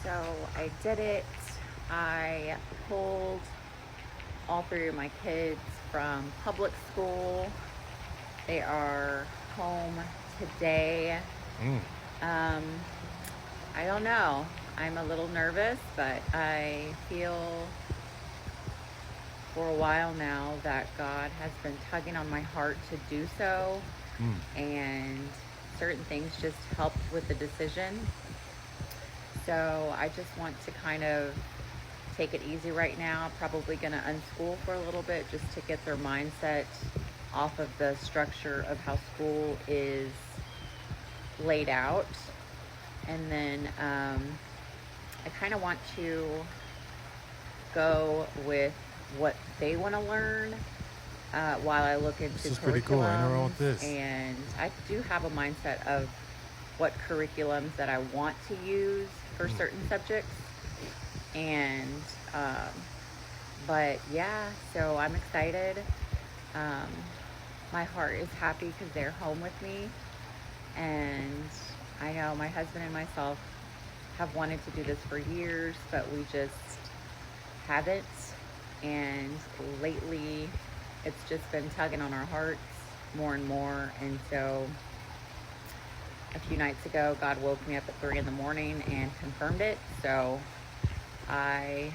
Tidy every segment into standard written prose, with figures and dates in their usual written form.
So I did it. I pulled all three of my kids from public school. They are home today. Mm. Um, I don't know. I'm a little nervous, but I feel for a while now that God has been tugging on my heart to do so. Mm. And certain things just helped with the decision. So I just want to kind of take it easy right now. Probably going to unschool for a little bit just to get their mindset off of the structure of how school is laid out. And then I kind of want to go with what they want to learn while I look into This is pretty cool. Ain't no wrong curriculums. with this. And I do have a mindset of what curriculums that I want to use for Mm. certain subjects. And um, But yeah, so I'm excited. Um, my heart is happy because they're home with me. And I know my husband and myself have wanted to do this for years, but we just haven't. And lately, it's just been tugging on our hearts more and more. And so a few nights ago, God woke me up at 3 in the morning and confirmed it. So I,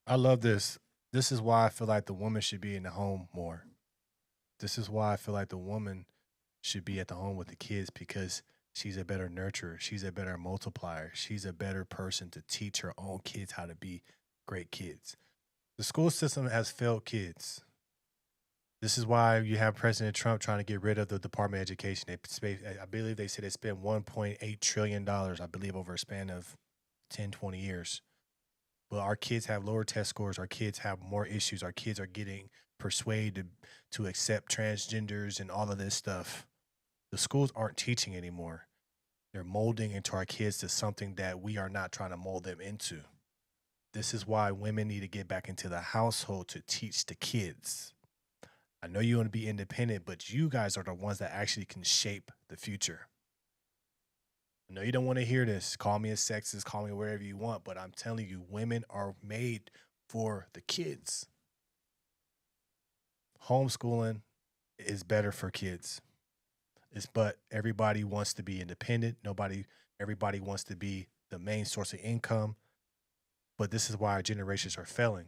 I love this. This is why I feel like the woman should be in the home more. This is why I feel like the woman should be at the home with the kids because she's a better nurturer. She's a better multiplier. She's a better person to teach her own kids how to be great kids. The school system has failed kids. This is why you have President Trump trying to get rid of the Department of Education. I believe they said they spent $1.8 trillion, I believe, over a span of 10, 20 years. But our kids have lower test scores. Our kids have more issues. Our kids are getting persuaded to accept transgenders and all of this stuff. The schools aren't teaching anymore. They're molding into our kids to something that we are not trying to mold them into. This is why women need to get back into the household to teach the kids. I know you want to be independent, but you guys are the ones that actually can shape the future. I know you don't want to hear this. Call me a sexist, call me wherever you want, but I'm telling you, women are made for the kids. Homeschooling is better for kids. But everybody wants to be independent. Everybody wants to be the main source of income. But this is why our generations are failing.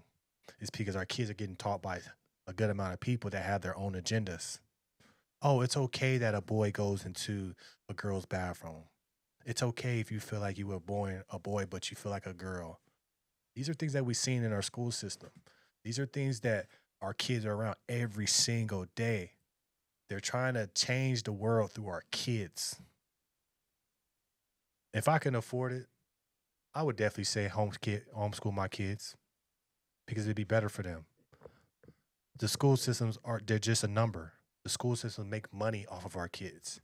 It's because our kids are getting taught by a good amount of people that have their own agendas. Oh, it's okay that a boy goes into a girl's bathroom. It's okay if you feel like you were born a boy, but you feel like a girl. These are things that we've seen in our school system. These are things that our kids are around every single day. They're trying to change the world through our kids. If I can afford it, I would definitely say homeschool my kids because it'd be better for them. The school systems they're just a number. The school systems make money off of our kids.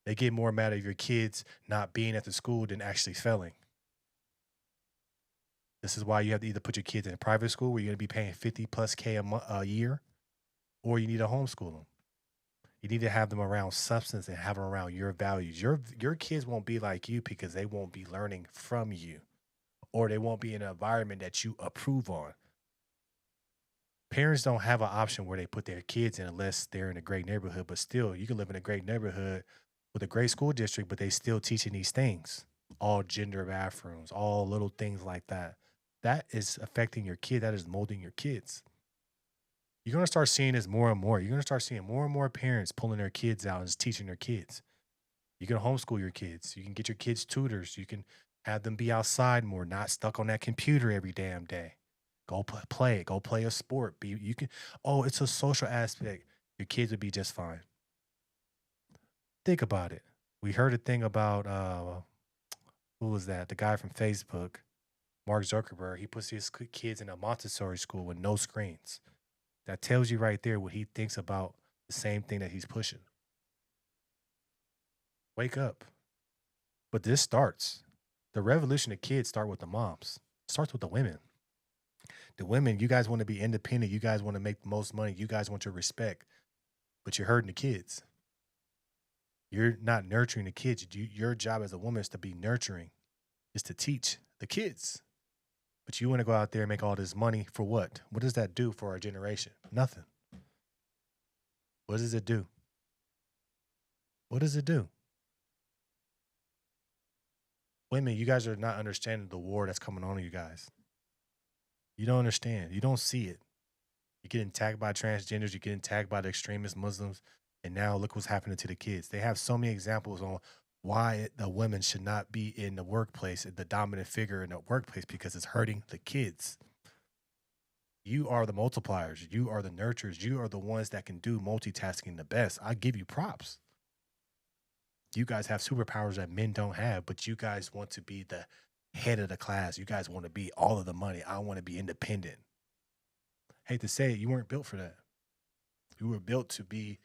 They get more mad at your kids not being at the school than actually failing. This is why you have to either put your kids in a private school where you're going to be paying 50 plus K a year, or you need to homeschool them. You need to have them around substance and have them around your values. Your kids won't be like you because they won't be learning from you, or they won't be in an environment that you approve on. Parents don't have an option where they put their kids in unless they're in a great neighborhood. But still, you can live in a great neighborhood with a great school district, but they still teaching these things, all gender bathrooms, all little things like that. That is affecting your kid. That is molding your kids. You're gonna start seeing this more and more. You're gonna start seeing more and more parents pulling their kids out and just teaching their kids. You can homeschool your kids. You can get your kids tutors. You can have them be outside more, not stuck on that computer every damn day. Go play. Go play a sport. Be you can. Oh, it's a social aspect. Your kids would be just fine. Think about it. We heard a thing about who was that? The guy from Facebook, Mark Zuckerberg. He puts his kids in a Montessori school with no screens. That tells you right there what he thinks about the same thing that he's pushing. Wake up. But this starts. The revolution of kids start with the moms. It starts with the women. The women, you guys want to be independent. You guys want to make the most money. You guys want your respect. But you're hurting the kids. You're not nurturing the kids. Your job as a woman is to be nurturing, is to teach the kids. But you want to go out there and make all this money for what? What does that do for our generation? Nothing. What does it do? What does it do? Women, you guys are not understanding the war that's coming on you guys. You don't understand. You don't see it. You're getting tagged by transgenders. You're getting tagged by the extremist Muslims. And now look what's happening to the kids. They have so many examples on why the women should not be in the workplace, the dominant figure in the workplace, because it's hurting the kids. You are the multipliers. You are the nurturers. You are the ones that can do multitasking the best. I give you props. You guys have superpowers that men don't have, but you guys want to be the head of the class. You guys want to be all of the money. I want to be independent. Hate to say it, you weren't built for that. You were built to be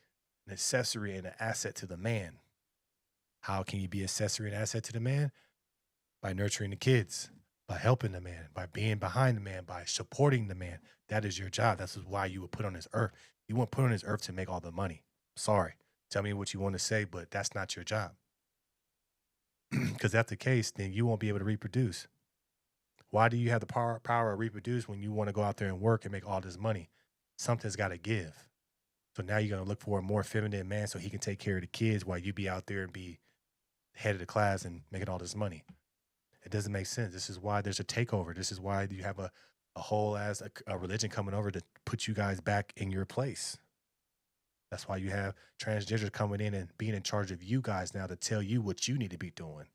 an accessory and an asset to the man. How can you be accessory and asset to the man? By nurturing the kids, by helping the man, by being behind the man, by supporting the man. That is your job. That's why you were put on this earth. You weren't put on this earth to make all the money. Sorry. Tell me what you want to say, but that's not your job. Because if that's the case, then you won't be able to reproduce. Why do you have the power to reproduce when you want to go out there and work and make all this money? Something's got to give. So now you're going to look for a more feminine man so he can take care of the kids while you be out there and be head of the class and making all this money. It doesn't make sense. This is why there's a takeover. This is why you have a whole as a religion coming over to put you guys back in your place. That's why you have transgenders coming in and being in charge of you guys now to tell you what you need to be doing.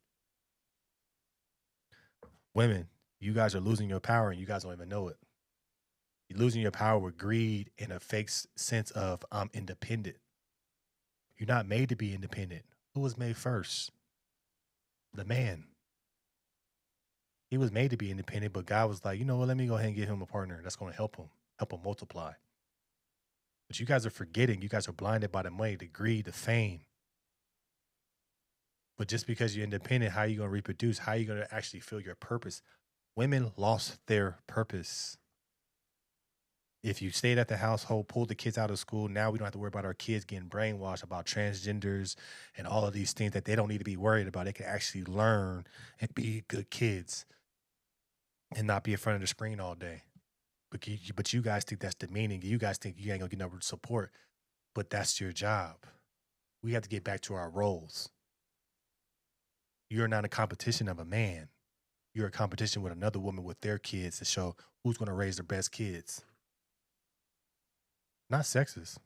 Women, you guys are losing your power and you guys don't even know it. You're losing your power with greed and a fake sense of I'm independent. You're not made to be independent. Who was made first? The man. He was made to be independent, but God was like, you know what, let me go ahead and get him a partner that's going to help him multiply. But you guys are forgetting, you guys are blinded by the money, the greed, the fame. But just because you're independent, how are you going to reproduce? How are you going to actually feel your purpose? Women lost their purpose. If you stayed at the household, pulled the kids out of school, now we don't have to worry about our kids getting brainwashed about transgenders and all of these things that they don't need to be worried about. They can actually learn and be good kids and not be in front of the screen all day. But you guys think that's demeaning. You guys think you ain't going to get no support. But that's your job. We have to get back to our roles. You're not a competition of a man. You're a competition with another woman with their kids to show who's going to raise their best kids. Not sexist.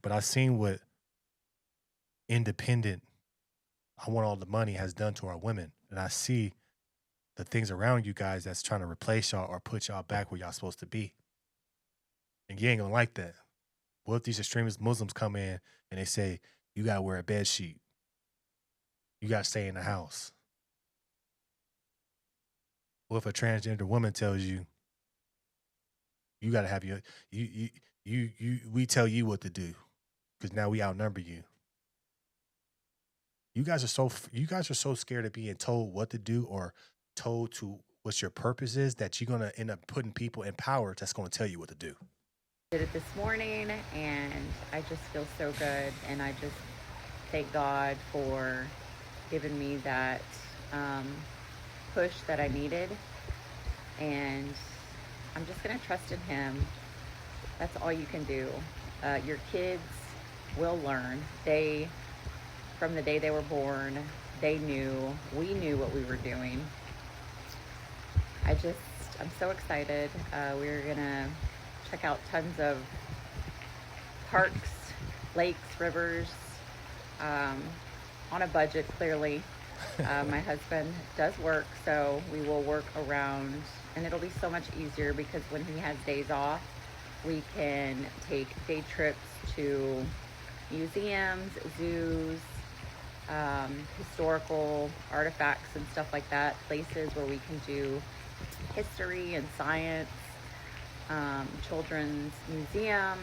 But I've seen what independent, I want all the money has done to our women. And I see the things around you guys that's trying to replace y'all or put y'all back where y'all supposed to be. And you ain't going to like that. What if these extremist Muslims come in and they say, you got to wear a bed sheet? You got to stay in the house. What if a transgender woman tells you, you got to have we tell you what to do because now we outnumber you. You guys are so scared of being told what to do or told to what your purpose is that you're going to end up putting people in power that's going to tell you what to do. Did it this morning and I just feel so good, and I just thank God for giving me that push that I needed, and I'm just going to trust in him. That's all you can do. Your kids will learn. From the day they were born, we knew what we were doing. I'm so excited. We're going to check out tons of parks, lakes, rivers, on a budget, clearly. My husband does work, so we will work around, and it'll be so much easier because when he has days off, we can take day trips to museums, zoos, historical artifacts and stuff like that, places where we can do history and science, children's museums,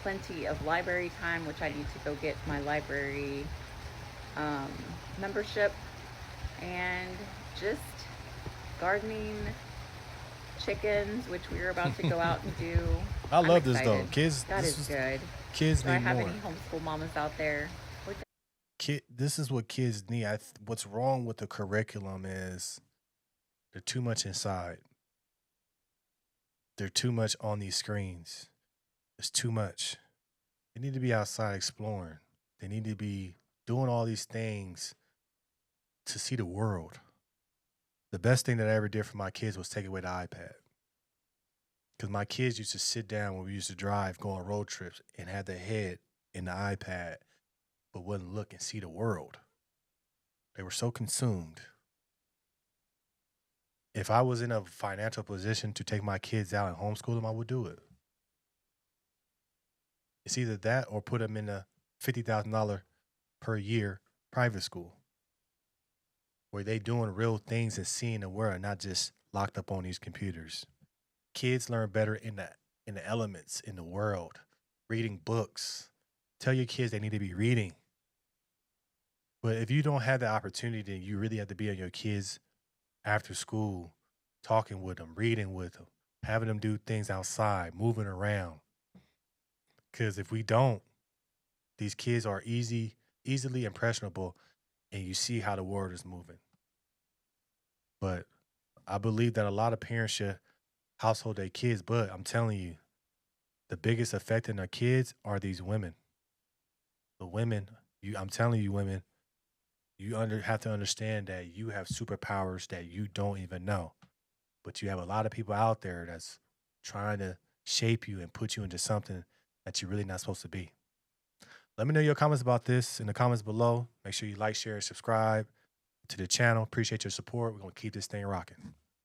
plenty of library time, which I need to go get my library membership, and just gardening, chickens, which we are about to go out and do. I love this though. Kids, that is good. Kids Do I need have more. any homeschool mamas out there? this is what kids need. What's wrong with the curriculum is they're too much inside. They're too much on these screens. It's too much. They need to be outside exploring. They need to be doing all these things to see the world. The best thing that I ever did for my kids was take away the iPad. Because my kids used to sit down when we used to drive, go on road trips, and have their head in the iPad, but wouldn't look and see the world. They were so consumed. If I was in a financial position to take my kids out and homeschool them, I would do it. It's either that or put them in a $50,000 per year private school where they doing real things and seeing the world, not just locked up on these computers. Kids learn better in the elements in the world, reading books. Tell your kids they need to be reading. But if you don't have the opportunity, then you really have to be on your kids after school, talking with them, reading with them, having them do things outside, moving around. Because if we don't, these kids are easily impressionable, and you see how the world is moving. But I believe that a lot of parents should household their kids, but I'm telling you, the biggest effect in their kids are these women. The women, I'm telling you, women, have to understand that you have superpowers that you don't even know. But you have a lot of people out there that's trying to shape you and put you into something that you're really not supposed to be. Let me know your comments about this in the comments below. Make sure you like, share, and subscribe to the channel. Appreciate your support. We're going to keep this thing rocking.